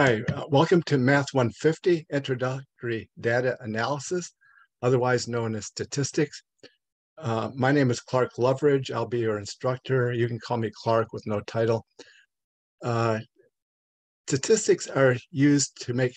Hi, welcome to Math 150, Introductory Data Analysis, otherwise known as Statistics. My name is Clark Loveridge. I'll be your instructor. You can call me Clark with no title. Statistics are used to make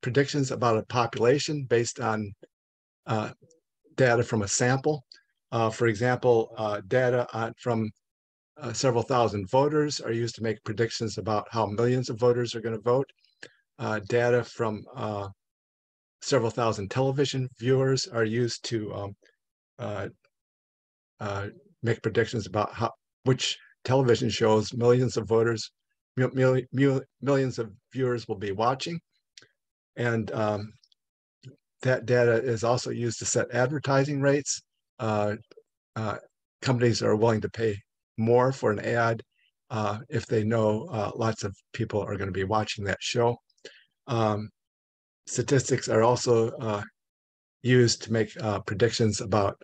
predictions about a population based on data from a sample. For example, data from several thousand voters are used to make predictions about how millions of voters are going to vote. Data from several thousand television viewers are used to make predictions about which television shows millions of voters, millions of viewers will be watching. And that data is also used to set advertising rates. Companies are willing to pay more for an ad if they know lots of people are going to be watching that show. Statistics are also used to make predictions about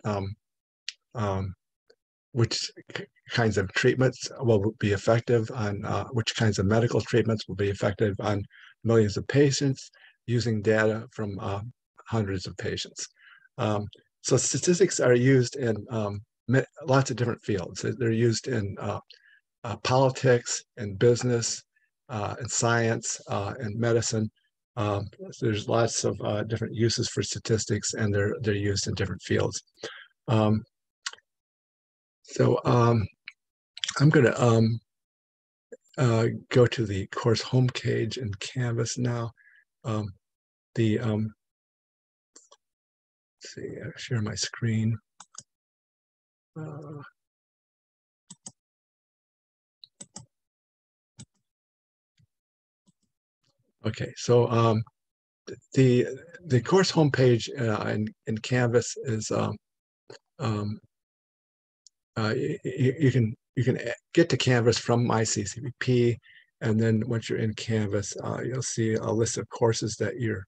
which kinds of treatments will be effective on which kinds of medical treatments will be effective on millions of patients using data from hundreds of patients. So statistics are used in lots of different fields. They're used in politics and business and science and medicine. There's lots of different uses for statistics, and they're used in different fields. I'm going to go to the course homepage in Canvas now. Let's see, share my screen. Okay, so the course homepage in Canvas is you can get to Canvas from my CCP, and then once you're in Canvas, you'll see a list of courses that you're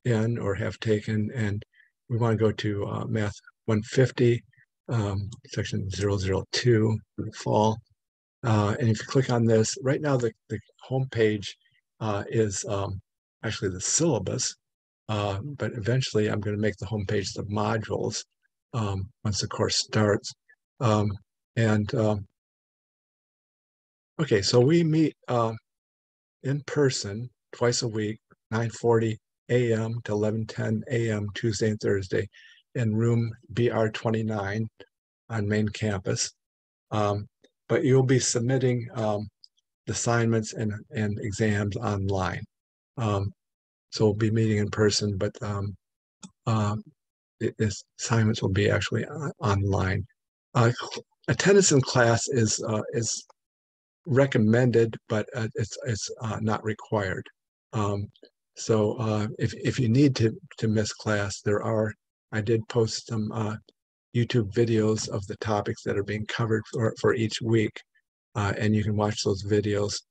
in or have taken, and we want to go to Math 150, section 002 for the fall. And if you click on this, right now the homepage is actually the syllabus, but eventually I'm going to make the homepage the modules once the course starts. Okay, so we meet in person twice a week, 9:40 a.m. to 11:10 a.m. Tuesday and Thursday in room BR29 on main campus. But you'll be submitting assignments and exams online. So we'll be meeting in person, but assignments will be actually online. Attendance in class is recommended, but it's not required. So if you need to miss class, I did post some YouTube videos of the topics that are being covered for each week, and you can watch those videos.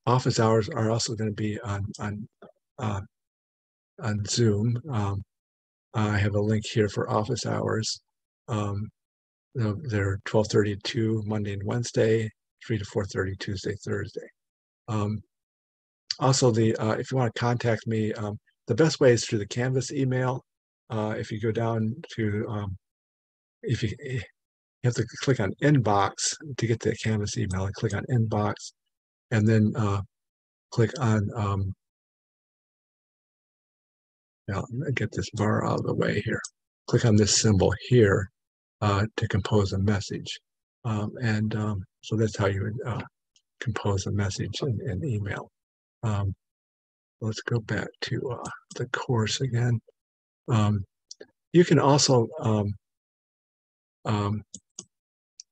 Office hours are also going to be on Zoom. I have a link here for office hours. They're 12:30 to 2 Monday and Wednesday, 3 to 4:30 Tuesday, Thursday. Also, if you want to contact me, the best way is through the Canvas email. If you go down to, if you have to click on Inbox to get the Canvas email, and click on Inbox, and then click on, now let me get this bar out of the way here. Click on this symbol here to compose a message. So that's how you would compose a message in email. Let's go back to the course again. You can also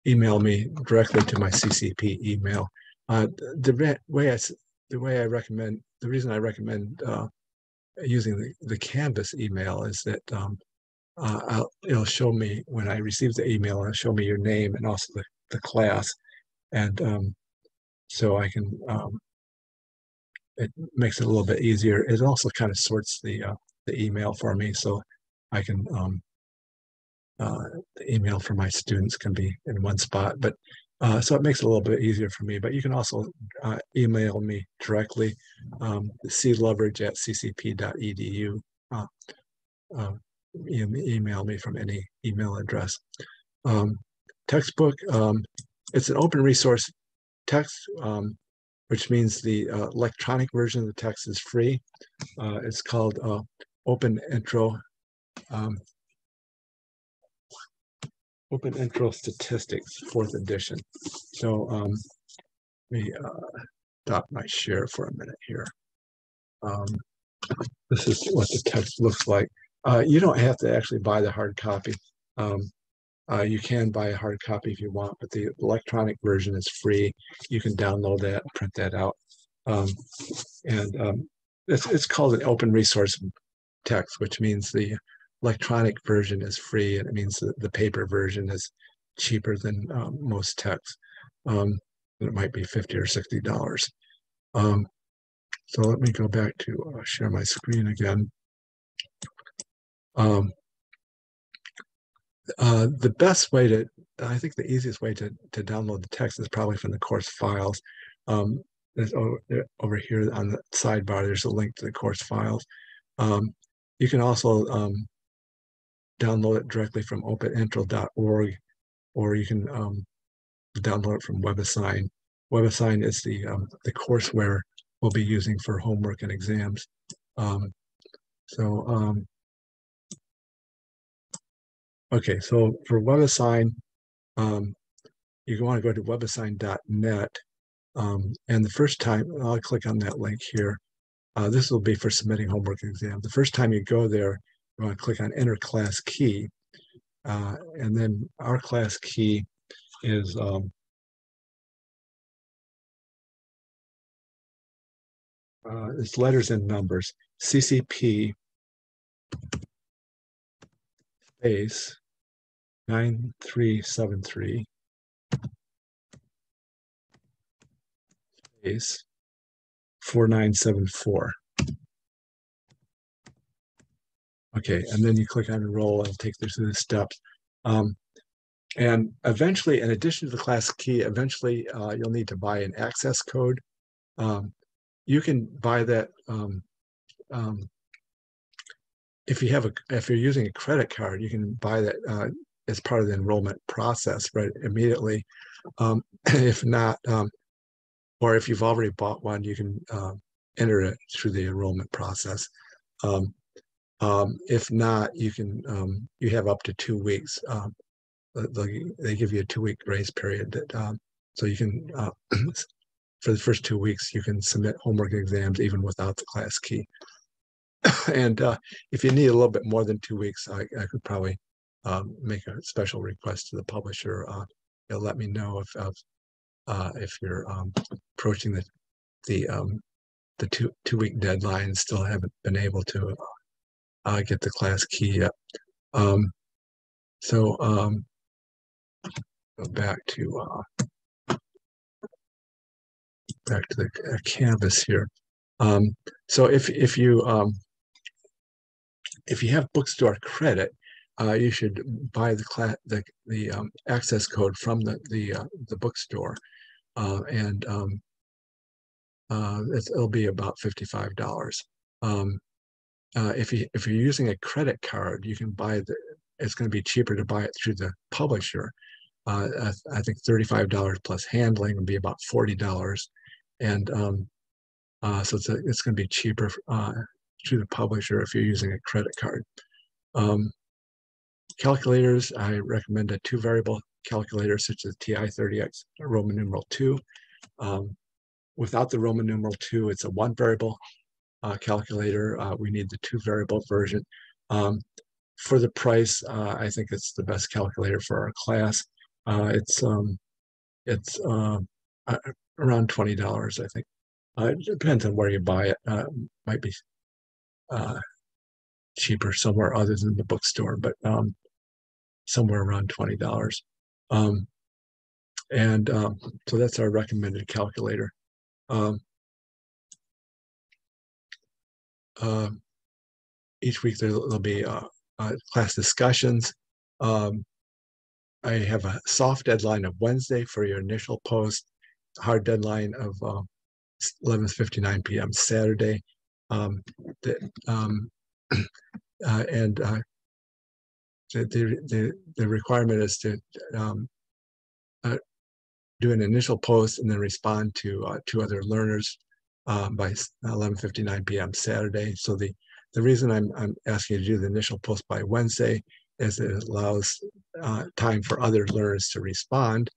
email me directly to my CCP email. The reason I recommend using the Canvas email is that it'll show me when I receive the email, it'll show me your name and also the class, and so I can. It makes it a little bit easier. It also kind of sorts the email for me, so I can the email for my students can be in one spot. But So it makes it a little bit easier for me, but you can also email me directly, cleverage@ccp.edu. Uh, uh, email me from any email address. Textbook, it's an open resource text, which means the electronic version of the text is free. It's called Open Intro um, Open Intro Statistics, 4th edition. So let me stop my share for a minute here. This is what the text looks like. You don't have to actually buy the hard copy. You can buy a hard copy if you want, but the electronic version is free. You can download that and print that out. It's called an open resource text, which means the electronic version is free, and it means that the paper version is cheaper than most texts. It might be $50 or $60. So let me go back to share my screen again. The best way to, I think the easiest way to download the text is probably from the course files. There's over here on the sidebar, there's a link to the course files. You can also download it directly from openintro.org, or you can download it from Webassign. Webassign is the courseware we'll be using for homework and exams. Okay, so for Webassign, you want to go to webassign.net, and the first time, I'll click on that link here. This will be for submitting homework exam. The first time you go there, you want to click on Enter Class Key, and then our class key is it's letters and numbers. CCP space 9373 space 4974. Okay, and then you click on enroll and take you through the steps. And eventually, in addition to the class key, eventually you'll need to buy an access code. You can buy that if you're using a credit card, you can buy that as part of the enrollment process right immediately. If not, or if you've already bought one, you can enter it through the enrollment process. If not, you can you have up to 2 weeks. They give you a 2-week grace period that so you can for the first 2 weeks you can submit homework exams even without the class key. And if you need a little bit more than 2 weeks, I could probably make a special request to the publisher. They'll let me know if you're approaching the two-week deadline and still haven't been able to get the class key yet. Go back to the Canvas here. So if you have bookstore credit, you should buy the access code from the bookstore, and it'll be about $55. If you're using a credit card, you can buy it's going to be cheaper to buy it through the publisher. I think $35 plus handling would be about $40, and so it's going to be cheaper through the publisher if you're using a credit card. Calculators, I recommend a 2-variable calculator such as TI-30X Roman numeral 2. Without the Roman numeral 2, it's a 1-variable calculator. We need the 2-variable version. For the price, I think it's the best calculator for our class. It's around $20, I think. It depends on where you buy it. Might be cheaper somewhere other than the bookstore, but somewhere around $20. So that's our recommended calculator. Each week there'll be class discussions. I have a soft deadline of Wednesday for your initial post, hard deadline of 11:59 p.m. Saturday. The, and the requirement is to do an initial post and then respond to two other learners by 11:59 p.m. Saturday. So the reason I'm asking you to do the initial post by Wednesday is it allows time for other learners to respond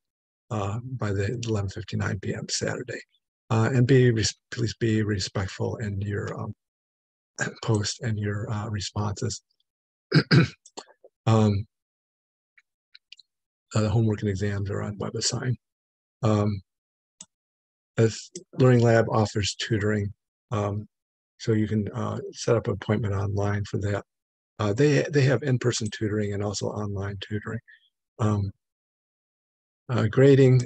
by the 11:59 p.m. Saturday. And please be respectful in your post and your responses. The homework and exams are on Webassign. As Learning Lab offers tutoring, so you can set up an appointment online for that. They have in-person tutoring and also online tutoring. Grading,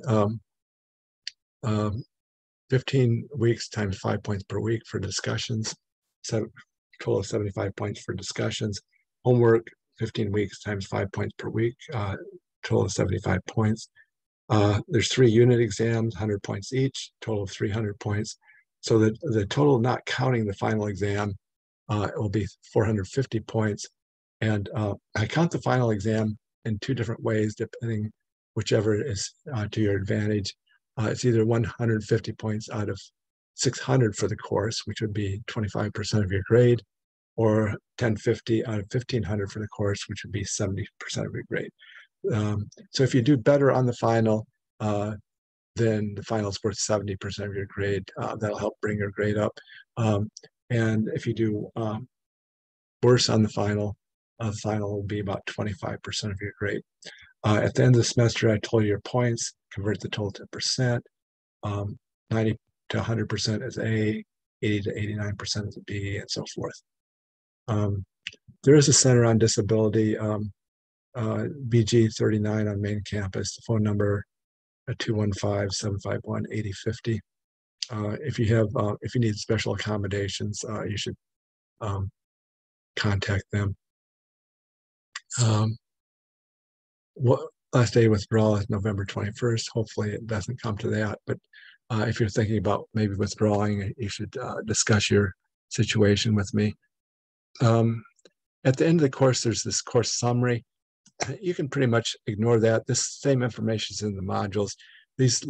15 weeks times 5 points per week for discussions, total of 75 points for discussions. Homework, 15 weeks times 5 points per week, total of 75 points. There's 3 unit exams, 100 points each, total of 300 points. So the total, not counting the final exam, it will be 450 points. And I count the final exam in 2 different ways, depending whichever is to your advantage. It's either 150 points out of 600 for the course, which would be 25% of your grade, or 1050 out of 1500 for the course, which would be 70% of your grade. So if you do better on the final, then the final is worth 70% of your grade. That'll help bring your grade up. And if you do worse on the final will be about 25% of your grade. At the end of the semester, I told you your points, convert the total to percent. 90 to 100% is A, 80 to 89% is a B, and so forth. There is a Center on Disability, BG 39 on main campus. The phone number 215-751-8050. If you need special accommodations, you should contact them. Last day withdrawal is November 21st. Hopefully it doesn't come to that, but if you're thinking about maybe withdrawing, you should discuss your situation with me. At the end of the course, there's this course summary. You can pretty much ignore that. This same information is in the modules. These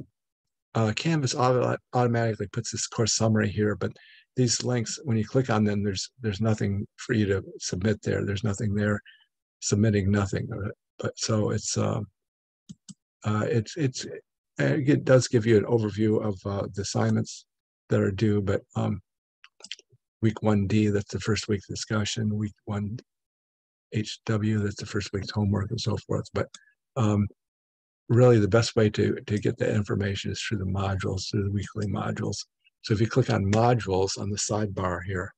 Canvas automatically puts this course summary here, but these links, when you click on them, there's nothing for you to submit there. There's nothing there submitting nothing. But so it does give you an overview of the assignments that are due, but week 1D, that's the first week discussion. Week 1 HW, that's the first week's homework, and so forth. But really the best way to get that information is through the modules, through the weekly modules. So if you click on modules on the sidebar here,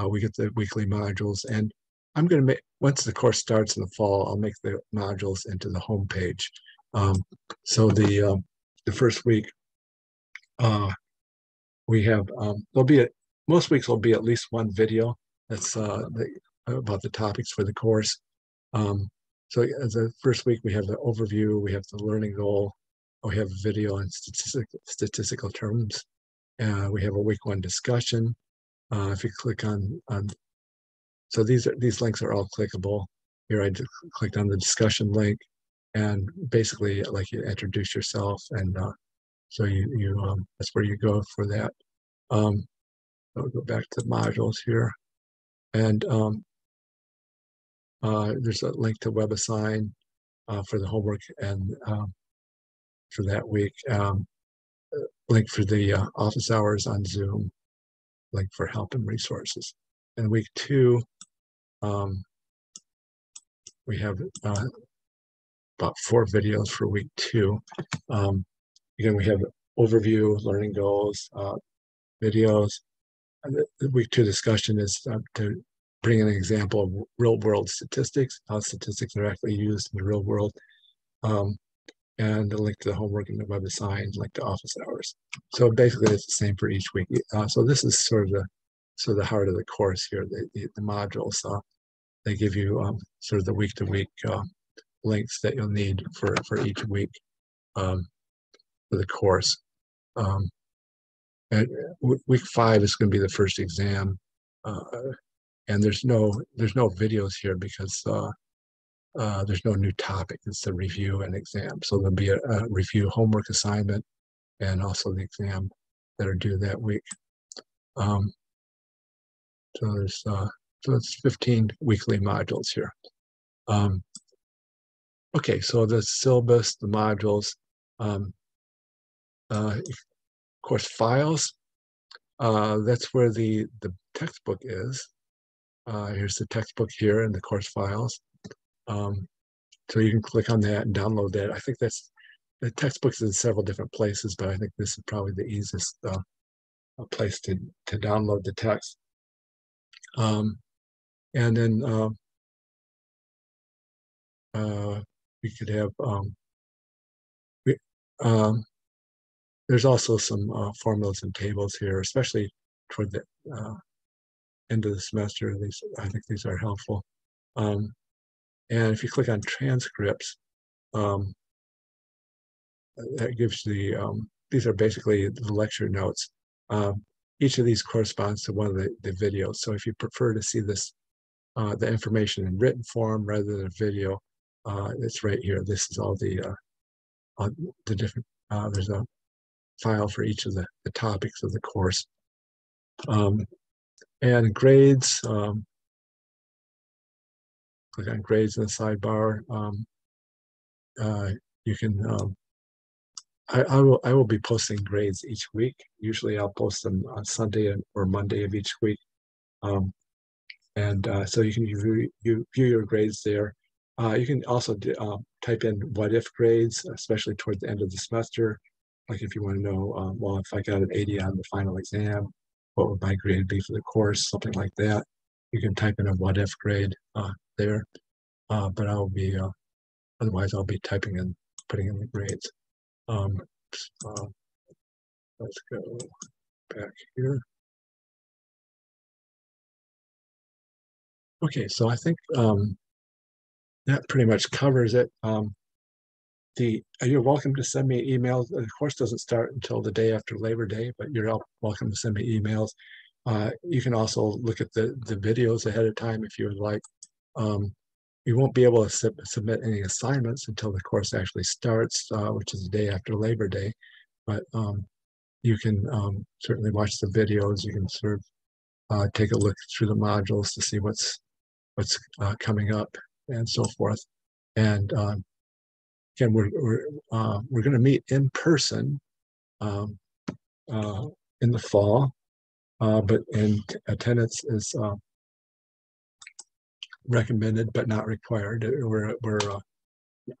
we get the weekly modules. And I'm going to make, once the course starts in the fall, I'll make the modules into the home page. So the first week, we have, most weeks will be at least one video that's about the topics for the course. So as the first week, we have the overview, we have the learning goal, we have video and statistical terms. We have a week 1 discussion. If you click on so these links are all clickable. Here I just clicked on the discussion link, and basically like you introduce yourself, and so you that's where you go for that. I'll go back to the modules here, and there's a link to Webassign for the homework and for that week. Link for the office hours on Zoom, link for help and resources. In week 2, we have about 4 videos for week 2. Again, we have overview, learning goals, videos. And the week 2 discussion is to bring an example of real-world statistics, how statistics are actually used in the real world, and the link to the homework and the Webassign, link to office hours. So basically, it's the same for each week. So this is sort of the heart of the course here. The modules, they give you sort of the week-to-week links that you'll need for each week for the course. And week 5 is going to be the first exam, and there's no videos here because there's no new topic. It's the review and exam. So there'll be a review homework assignment and also the exam that are due that week. So it's 15 weekly modules here. Okay, so the syllabus, the modules, course files. That's where the textbook is. Here's the textbook here and the course files. So you can click on that and download that. I think the textbook is in several different places, but I think this is probably the easiest place to download the text. And then we could have there's also some formulas and tables here, especially toward the end of the semester. I think these are helpful. And if you click on transcripts, that gives the these are basically the lecture notes. Each of these corresponds to one of the videos. So if you prefer to see this the information in written form rather than a video, it's right here. This is all the different. There's a file for each of the topics of the course. And grades. Click on grades in the sidebar. You can. I will be posting grades each week. Usually I'll post them on Sunday or Monday of each week. So you can view your grades there. You can also type in what if grades, especially toward the end of the semester. Like if you want to know, well, if I got an 80 on the final exam, what would my grade be for the course, something like that. You can type in a what if grade there. But I'll be, otherwise I'll be putting in the grades. Let's go back here. Okay, so I think that pretty much covers it. You're welcome to send me emails. The course doesn't start until the day after Labor Day, but you're welcome to send me emails. You can also look at the videos ahead of time if you would like. You won't be able to submit any assignments until the course actually starts, which is the day after Labor Day. But you can certainly watch the videos. You can sort of take a look through the modules to see what's coming up and so forth. And again, we're going to meet in person in the fall, but attendance is recommended but not required. We're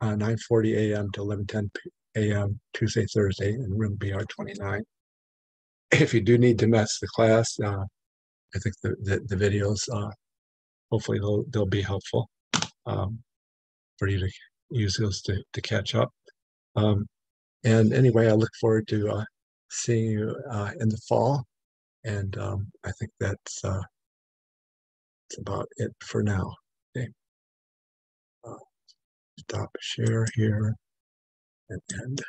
9:40 a.m. to 11:10 a.m. Tuesday, Thursday in room BR29. If you do need to miss the class, I think the videos hopefully they'll be helpful for you to use those to catch up. And anyway, I look forward to seeing you in the fall. And I think that's about it for now. Okay. Stop share here and end.